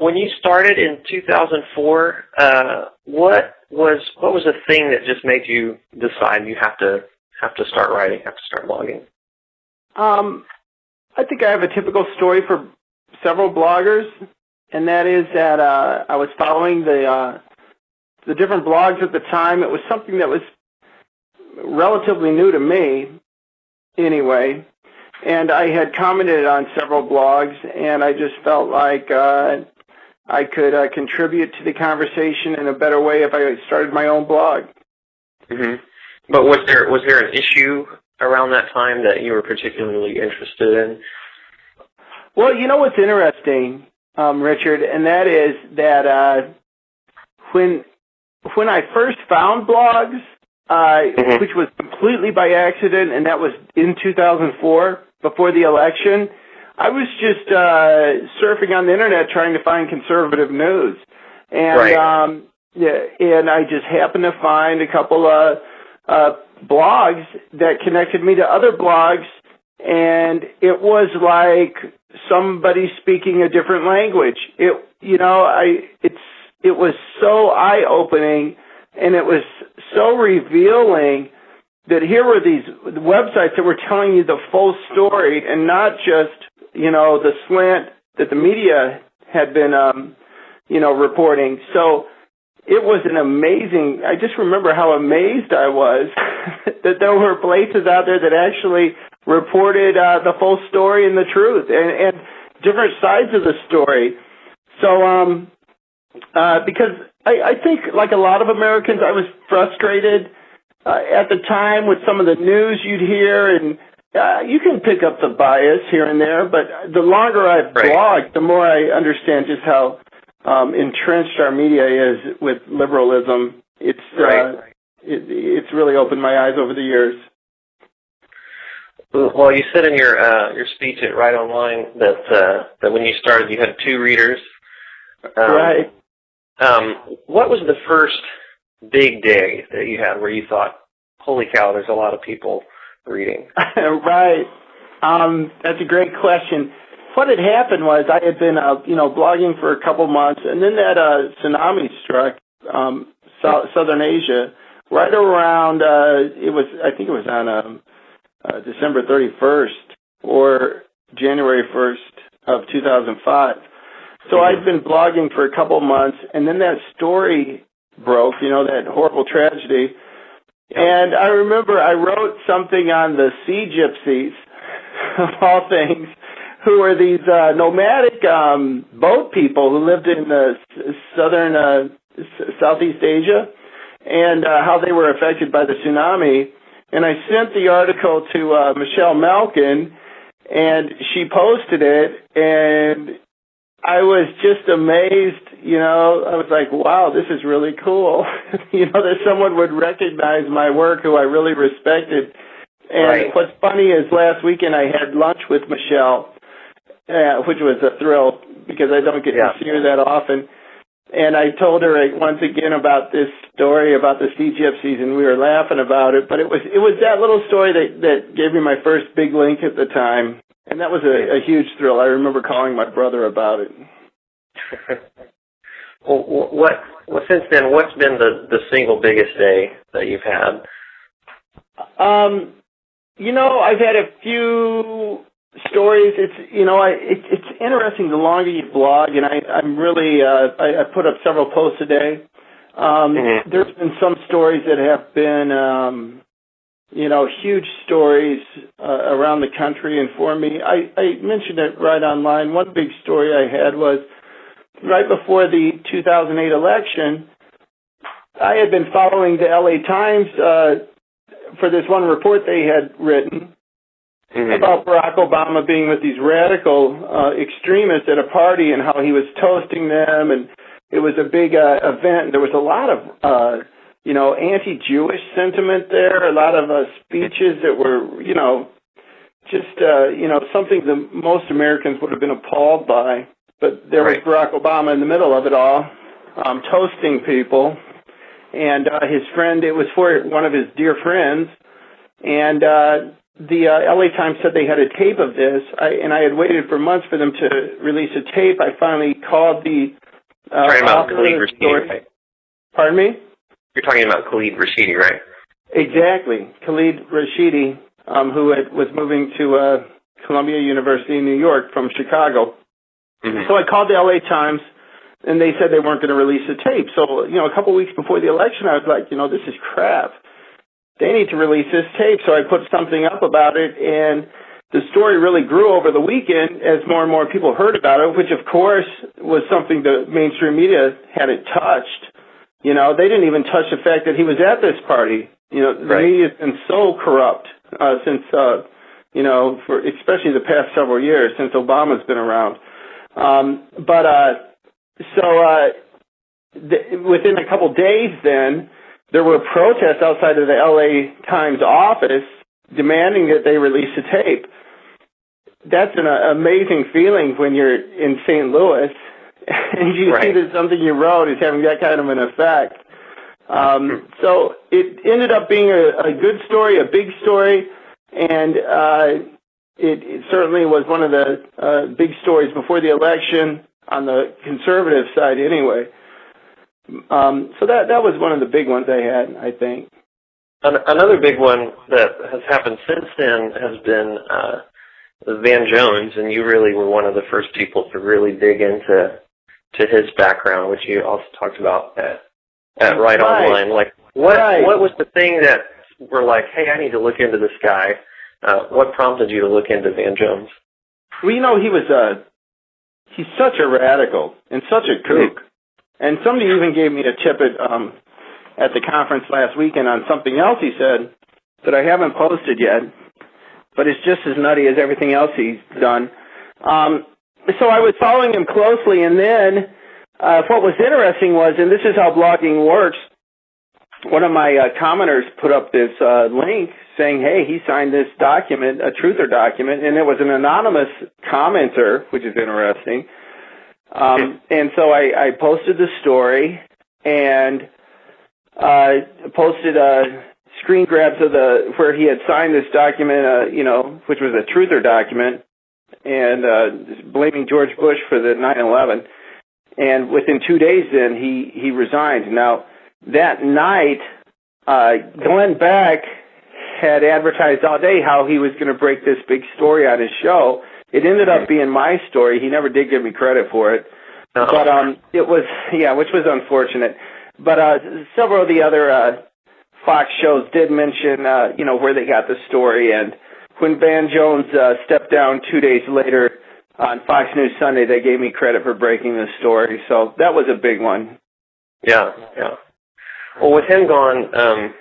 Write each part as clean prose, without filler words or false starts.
when you started in 2004, what was the thing that just made you decide you have to start writing, have to start blogging? I think I have a typical story for several bloggers, and that is that I was following the different blogs at the time. It was something that was relatively new to me, anyway, and I had commented on several blogs, and I just felt like I could contribute to the conversation in a better way if I started my own blog. Mm-hmm. But was there an issue around that time that you were particularly interested in? Well, you know what's interesting, Richard, and that is that when I first found blogs, which was completely by accident, and that was in 2004, before the election, I was just surfing on the internet trying to find conservative news, and and I just happened to find a couple of blogs that connected me to other blogs, and it was like somebody speaking a different language. It was so eye-opening, and it was so revealing that here were these websites that were telling you the full story and not just, the slant that the media had been, reporting. So it was an amazing, I just remember how amazed I was that there were places out there that actually reported the full story and the truth and different sides of the story. So, because I think, like a lot of Americans, I was frustrated at the time with some of the news you'd hear, and you can pick up the bias here and there, but the longer I've blogged, the more I understand just how entrenched our media is with liberalism. It's really opened my eyes over the years. Well, you said in your speech at Right Online that when you started you had 2 readers. Right. What was the first big day that you had where you thought, holy cow, there's a lot of people reading? Right. That's a great question. What had happened was I had been, blogging for a couple months, and then that tsunami struck Southern Asia right around, I think it was on December 31st or January 1st of 2005. So I'd been blogging for a couple months, and then that story broke, that horrible tragedy. And I remember I wrote something on the sea gypsies, of all things, who were these nomadic boat people who lived in southern Southeast Asia, and how they were affected by the tsunami. And I sent the article to Michelle Malkin, and she posted it, and I was just amazed, I was like, wow, this is really cool. That someone would recognize my work who I really respected. And what's funny is last weekend I had lunch with Michelle, which was a thrill because I don't get to see her that often. And I told her once again about this story about the sea gypsies, and we were laughing about it. But it was that little story that gave me my first big link at the time. And that was a huge thrill. I remember calling my brother about it. Well, since then, what's been the single biggest day that you've had? I've had a few stories. It's interesting the longer you blog, and I'm really I put up several posts a day. There's been some stories that have been huge stories around the country and for me. I mentioned it right online. One big story I had was right before the 2008 election, I had been following the LA Times for this one report they had written about Barack Obama being with these radical extremists at a party and how he was toasting them, and it was a big event. There was a lot of anti-Jewish sentiment there, a lot of speeches that were, something that most Americans would have been appalled by. But there was Barack Obama in the middle of it all, toasting people. And his friend, it was for one of his dear friends, and the LA Times said they had a tape of this, and I had waited for months for them to release a tape. I finally called the talking about author Khalid of the Rashidi, story. right? Pardon me? You're talking about Khalid Rashidi, right? Exactly. Khalid Rashidi, who was moving to Columbia University in New York from Chicago. Mm-hmm. So I called the LA Times, and they said they weren't going to release the tape. So, a couple weeks before the election, I was like, this is crap. They need to release this tape. So I put something up about it, and the story really grew over the weekend as more and more people heard about it, which, of course, was something the mainstream media hadn't touched. They didn't even touch the fact that he was at this party. The Right. media's been so corrupt since, for especially the past several years, since Obama's been around. Within a couple days then, there were protests outside of the LA Times office demanding that they release the tape. That's an amazing feeling when you're in St. Louis and you Right. see that something you wrote is having that kind of an effect. So it ended up being a good story, a big story, and it certainly was one of the big stories before the election on the conservative side anyway. So that was one of the big ones I had, I think. Another big one that has happened since then has been Van Jones, and you really were one of the first people to really dig into his background, which you also talked about at Right Online. Like, what was the thing that were like, hey, I need to look into this guy? What prompted you to look into Van Jones? Well, he's such a radical and such a kook. And somebody even gave me a tip at the conference last weekend on something else he said that I haven't posted yet, but it's just as nutty as everything else he's done. So I was following him closely, and then what was interesting was, and this is how blogging works, one of my commenters put up this link saying, hey, he signed this document, a truther document, and it was an anonymous commenter, which is interesting. And so I posted the story and posted screen grabs of where he had signed this document, which was a truther document, and blaming George Bush for the 9/11. And within 2 days, then he resigned. Now that night, Glenn Beck had advertised all day how he was going to break this big story on his show. It ended up being my story. He never did give me credit for it. Uh-oh. But it was, which was unfortunate. But several of the other Fox shows did mention, where they got the story. And when Van Jones stepped down 2 days later on Fox News Sunday, they gave me credit for breaking the story. So that was a big one. Yeah. Well, with him gone,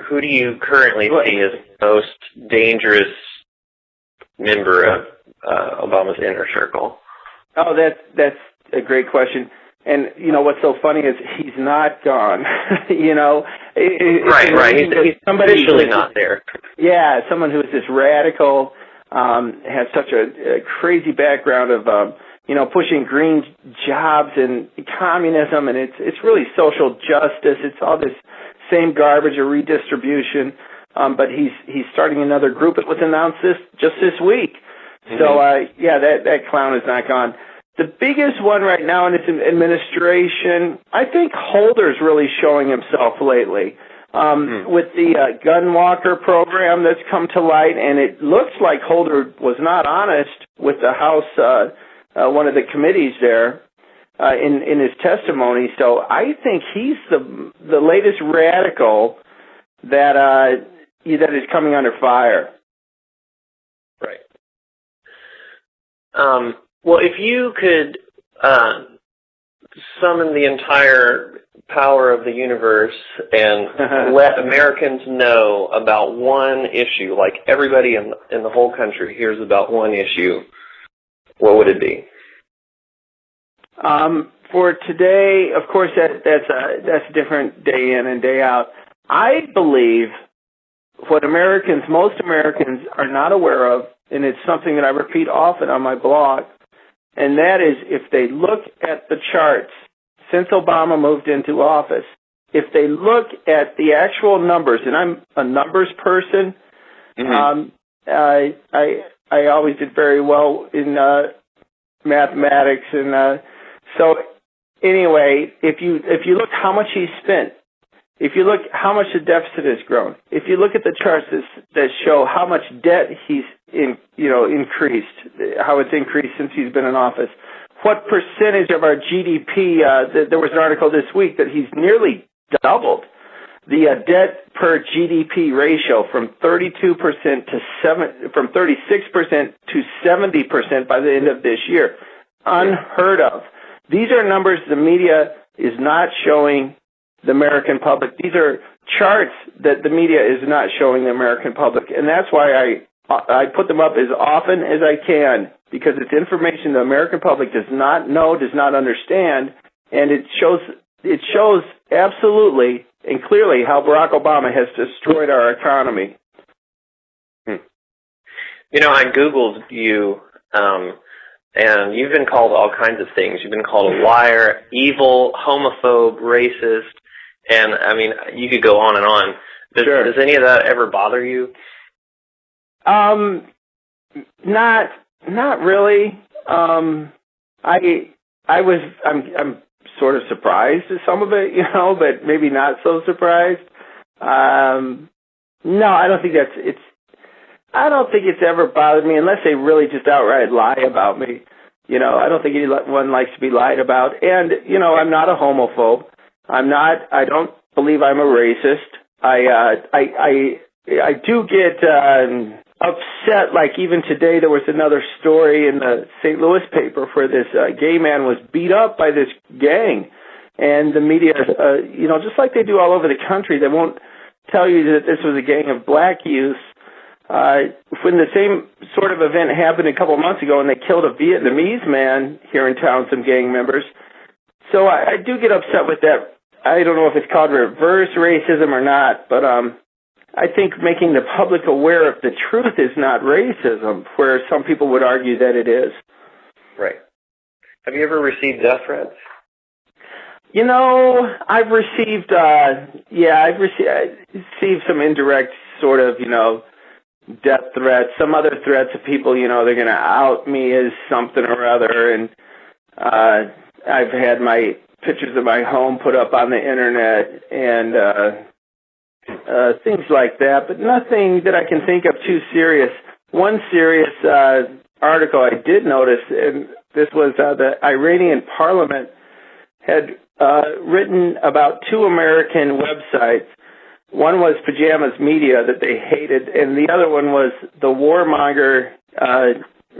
who do you currently see as the most dangerous member of Obama's inner circle? Oh, that's a great question. And, what's so funny is he's not gone, Right. He's officially not there. Yeah, someone who is this radical, has such a crazy background of, pushing green jobs and communism, and it's really social justice. It's all this same garbage of redistribution. But he's starting another group. It was announced just this week. Mm-hmm. So, that clown is not gone. The biggest one right now in its administration, I think Holder's really showing himself lately. With the gun walker program that's come to light, and it looks like Holder was not honest with the House, one of the committees there, in his testimony. So I think he's the latest radical that is coming under fire. Right. Well, if you could summon the entire power of the universe and let Americans know about one issue, like everybody in the whole country hears about one issue, what would it be? For today, of course, that's different day in and day out. I believe what most Americans are not aware of, and it's something that I repeat often on my blog, and that is if they look at the charts since Obama moved into office, if they look at the actual numbers, and I'm a numbers person, I always did very well in mathematics, and so anyway, if you look how much he spent, if you look how much the deficit has grown, if you look at the charts that show how much debt he's increased, how it's increased since he's been in office, what percentage of our GDP? There was an article this week that he's nearly doubled the debt per GDP ratio from 32% from 36% to 70% by the end of this year. Unheard of. These are numbers the media is not showing the American public. These are charts that the media is not showing the American public, and that's why I put them up as often as I can, because it's information the American public does not know, does not understand, and it shows absolutely and clearly how Barack Obama has destroyed our economy. You know, I Googled you, and you've been called all kinds of things. You've been called a liar, evil, homophobe, racist, and, I mean, you could go on and on. Does any of that ever bother you? Not really. I'm sort of surprised at some of it, but maybe not so surprised. No, I don't think it's ever bothered me unless they really just outright lie about me. I don't think anyone likes to be lied about. And, I'm not a homophobe. I don't believe I'm a racist. I do get upset, like even today there was another story in the St. Louis paper where this gay man was beat up by this gang, and the media, just like they do all over the country, they won't tell you that this was a gang of black youth. When the same sort of event happened a couple of months ago and they killed a Vietnamese man here in town, some gang members. So I do get upset with that. I don't know if it's called reverse racism or not, but I think making the public aware of the truth is not racism, where some people would argue that it is. Right. Have you ever received death threats? I've received some indirect sort of, death threats, some other threats of people, they're going to out me as something or other, and I've had my pictures of my home put up on the internet and things like that, but nothing that I can think of too serious. One serious article I did notice, and this was the Iranian parliament had written about two American websites. One was Pajamas Media that they hated, and the other one was the warmonger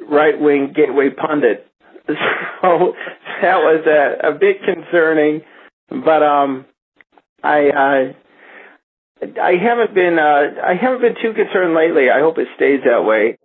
right-wing Gateway Pundit. So that was a bit concerning, but I haven't been too concerned lately. I hope it stays that way.